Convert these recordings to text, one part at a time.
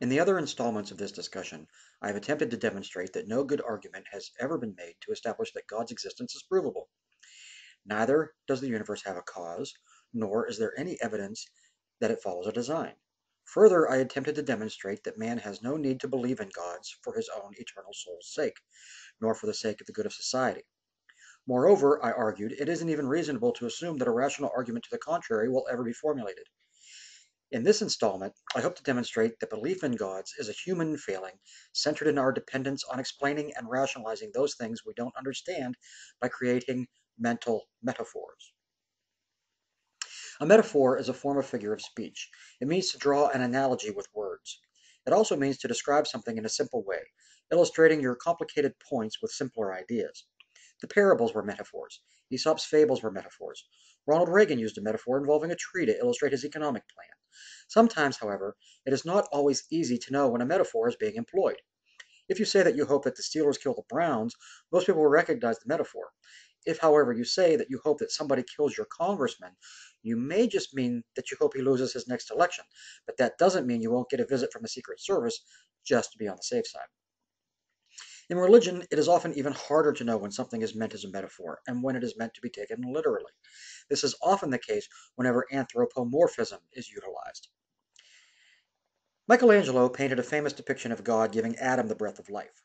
In the other installments of this discussion, I have attempted to demonstrate that no good argument has ever been made to establish that God's existence is provable. Neither does the universe have a cause, nor is there any evidence that it follows a design. Further, I attempted to demonstrate that man has no need to believe in gods for his own eternal soul's sake, nor for the sake of the good of society. Moreover, I argued, it isn't even reasonable to assume that a rational argument to the contrary will ever be formulated. In this installment, I hope to demonstrate that belief in gods is a human failing centered in our dependence on explaining and rationalizing those things we don't understand by creating mental metaphors. A metaphor is a form of figure of speech. It means to draw an analogy with words. It also means to describe something in a simple way, illustrating your complicated points with simpler ideas. The parables were metaphors. Aesop's fables were metaphors. Ronald Reagan used a metaphor involving a tree to illustrate his economic plan. Sometimes, however, it is not always easy to know when a metaphor is being employed. If you say that you hope that the Steelers kill the Browns, most people will recognize the metaphor. If, however, you say that you hope that somebody kills your congressman, you may just mean that you hope he loses his next election, but that doesn't mean you won't get a visit from the Secret Service just to be on the safe side. In religion, it is often even harder to know when something is meant as a metaphor and when it is meant to be taken literally. This is often the case whenever anthropomorphism is utilized. Michelangelo painted a famous depiction of God giving Adam the breath of life.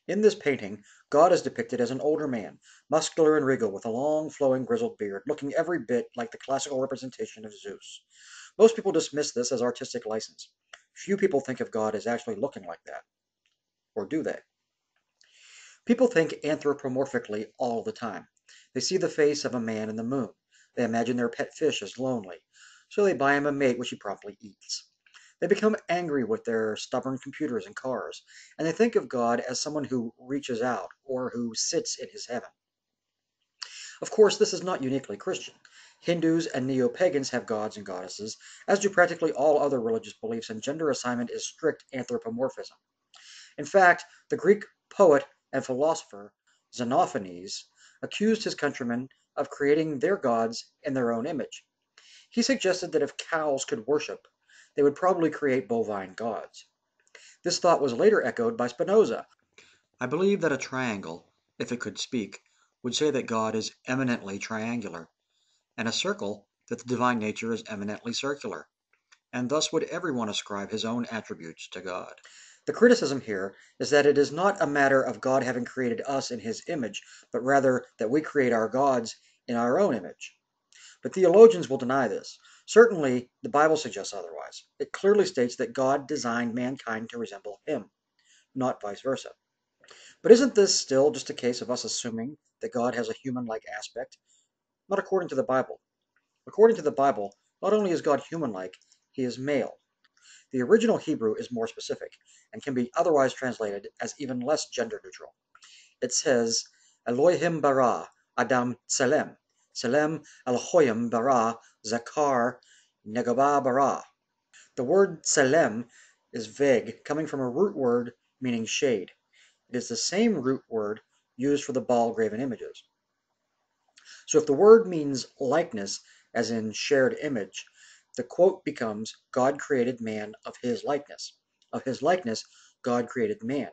In this painting, God is depicted as an older man, muscular and regal with a long, flowing, grizzled beard, looking every bit like the classical representation of Zeus. Most people dismiss this as artistic license. Few people think of God as actually looking like that. Or do they? People think anthropomorphically all the time. They see the face of a man in the moon. They imagine their pet fish is lonely, so they buy him a mate which he promptly eats. They become angry with their stubborn computers and cars, and they think of God as someone who reaches out or who sits in his heaven. Of course, this is not uniquely Christian. Hindus and neo-pagans have gods and goddesses, as do practically all other religious beliefs, and gender assignment is strict anthropomorphism. In fact, the Greek poet and philosopher Xenophanes accused his countrymen of creating their gods in their own image. He suggested that if cows could worship, they would probably create bovine gods. This thought was later echoed by Spinoza. I believe that a triangle, if it could speak, would say that God is eminently triangular, and a circle that the divine nature is eminently circular, and thus would everyone ascribe his own attributes to God. The criticism here is that it is not a matter of God having created us in his image, but rather that we create our gods in our own image. But theologians will deny this. Certainly, the Bible suggests otherwise. It clearly states that God designed mankind to resemble him, not vice versa. But isn't this still just a case of us assuming that God has a human-like aspect? Not according to the Bible. According to the Bible, not only is God human-like, he is male. The original Hebrew is more specific and can be otherwise translated as even less gender neutral. It says, Elohim bara Adam Tselem. Tselem Elohim bara Zakar Negaba bara. The word Tselem is vague, coming from a root word meaning shade. It is the same root word used for the Baal graven images. So if the word means likeness, as in shared image, the quote becomes, God created man of his likeness. Of his likeness, God created man.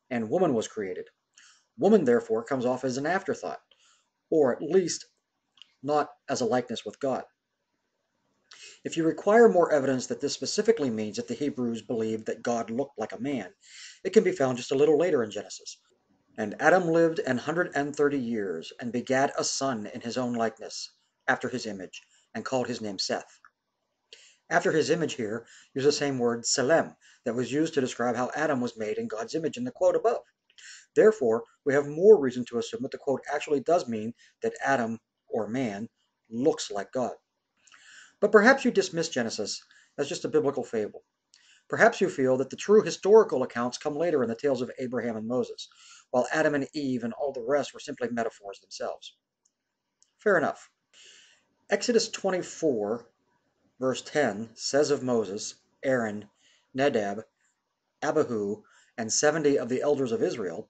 And woman was created. Woman, therefore, comes off as an afterthought, or at least not as a likeness with God. If you require more evidence that this specifically means that the Hebrews believed that God looked like a man, it can be found just a little later in Genesis. And Adam lived 130 years, and begat a son in his own likeness, after his image, and called his name Seth. After his image here, use the same word Tselem that was used to describe how Adam was made in God's image in the quote above. Therefore, we have more reason to assume that the quote actually does mean that Adam, or man, looks like God. But perhaps you dismiss Genesis as just a biblical fable. Perhaps you feel that the true historical accounts come later in the tales of Abraham and Moses, while Adam and Eve and all the rest were simply metaphors themselves. Fair enough. Exodus 24, verse 10 says of Moses, Aaron, Nadab, Abihu, and 70 of the elders of Israel,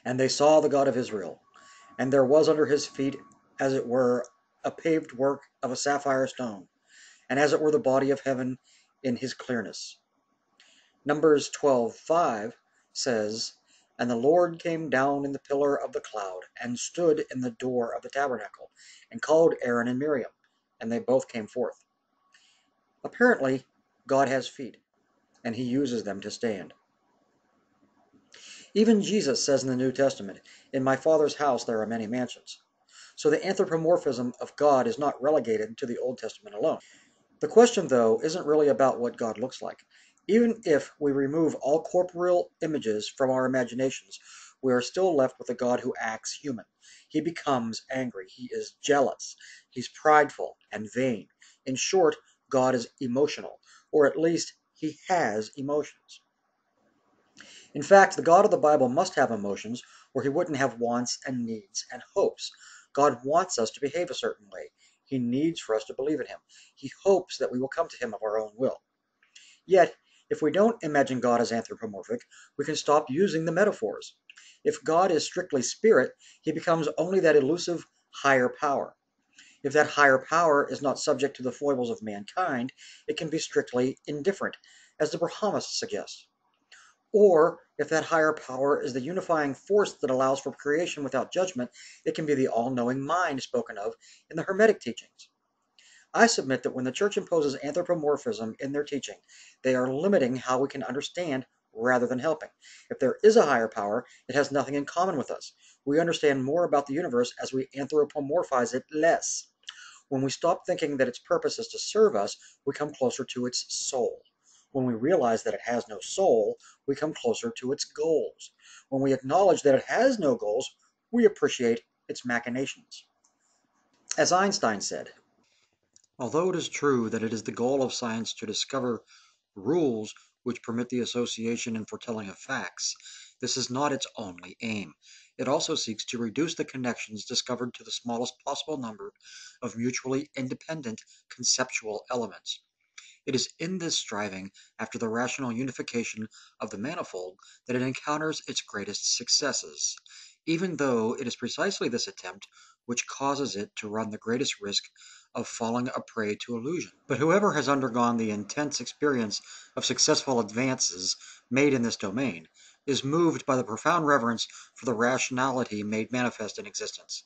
and they saw the God of Israel, and there was under his feet, as it were, a paved work of a sapphire stone, and as it were the body of heaven in his clearness. Numbers 12:5 says, "And the Lord came down in the pillar of the cloud, and stood in the door of the tabernacle, and called Aaron and Miriam, and they both came forth." Apparently, God has feet, and he uses them to stand. Even Jesus says in the New Testament, "In my Father's house there are many mansions." So the anthropomorphism of God is not relegated to the Old Testament alone. The question, though, isn't really about what God looks like. Even if we remove all corporeal images from our imaginations, we are still left with a God who acts human. He becomes angry. He is jealous. He's prideful and vain. In short, God is emotional, or at least he has emotions. In fact, the God of the Bible must have emotions, or he wouldn't have wants and needs and hopes. God wants us to behave a certain way. He needs for us to believe in him. He hopes that we will come to him of our own will. Yet, if we don't imagine God as anthropomorphic, we can stop using the metaphors. If God is strictly spirit, he becomes only that elusive higher power. If that higher power is not subject to the foibles of mankind, it can be strictly indifferent, as the Brahmanists suggest. Or, if that higher power is the unifying force that allows for creation without judgment, it can be the all-knowing mind spoken of in the Hermetic teachings. I submit that when the Church imposes anthropomorphism in their teaching, they are limiting how we can understand rather than helping. If there is a higher power, it has nothing in common with us. We understand more about the universe as we anthropomorphize it less. When we stop thinking that its purpose is to serve us, we come closer to its soul. When we realize that it has no soul, we come closer to its goals. When we acknowledge that it has no goals, we appreciate its machinations. As Einstein said, "Although it is true that it is the goal of science to discover rules which permit the association and foretelling of facts, this is not its only aim. It also seeks to reduce the connections discovered to the smallest possible number of mutually independent conceptual elements. It is in this striving after the rational unification of the manifold that it encounters its greatest successes, even though it is precisely this attempt which causes it to run the greatest risk of falling a prey to illusion. But whoever has undergone the intense experience of successful advances made in this domain is moved by the profound reverence for the rationality made manifest in existence.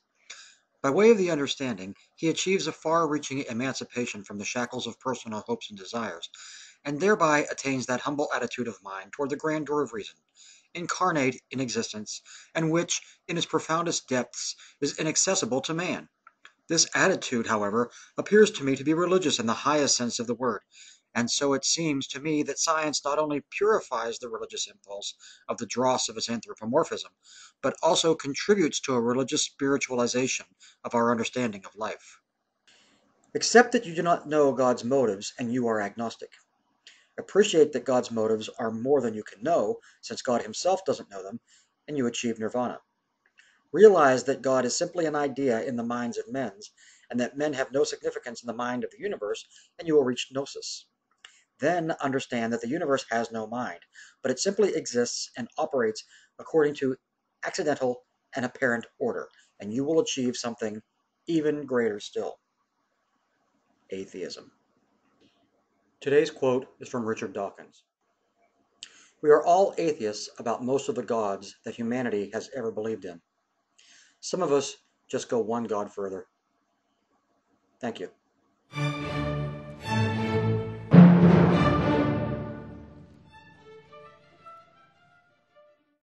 By way of the understanding, he achieves a far-reaching emancipation from the shackles of personal hopes and desires, and thereby attains that humble attitude of mind toward the grandeur of reason, incarnate in existence, and which, in its profoundest depths, is inaccessible to man. This attitude, however, appears to me to be religious in the highest sense of the word, and so it seems to me that science not only purifies the religious impulse of the dross of its anthropomorphism, but also contributes to a religious spiritualization of our understanding of life. Accept that you do not know God's motives, and you are agnostic. Appreciate that God's motives are more than you can know, since God himself doesn't know them, and you achieve nirvana. Realize that God is simply an idea in the minds of men, and that men have no significance in the mind of the universe, and you will reach gnosis. Then understand that the universe has no mind, but it simply exists and operates according to accidental and apparent order, and you will achieve something even greater still: atheism. Today's quote is from Richard Dawkins. "We are all atheists about most of the gods that humanity has ever believed in. Some of us just go one god further." Thank you.